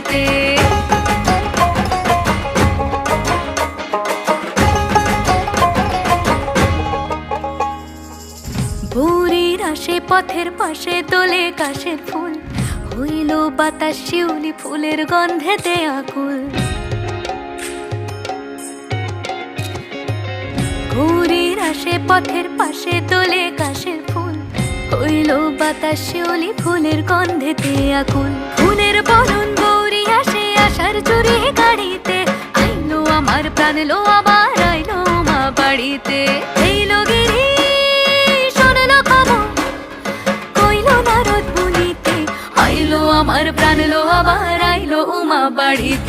বাড়িতে। ভোরের আসে পথের পাশে তোলে কাশের ফুল, হইল বাতাস শিউলি ফুলের গন্ধেতে আকুল। ভোরের আসে পথের পাশে তোলে কাশের ফুল, হইল বাতাস শিউলি ফুলের গন্ধেতে আকুল। ফুলের বরণ গৌরী আসে আশার চুরি গাড়িতে, আইলো আমার প্রাণ লো আবার আইলো মা বাড়িতে। এইলো গিরি শোনলো খবর, কইলো নারদ মুনিতে, আইলো আমার প্রাণ লো আবার আইলো উমা বাড়িতে।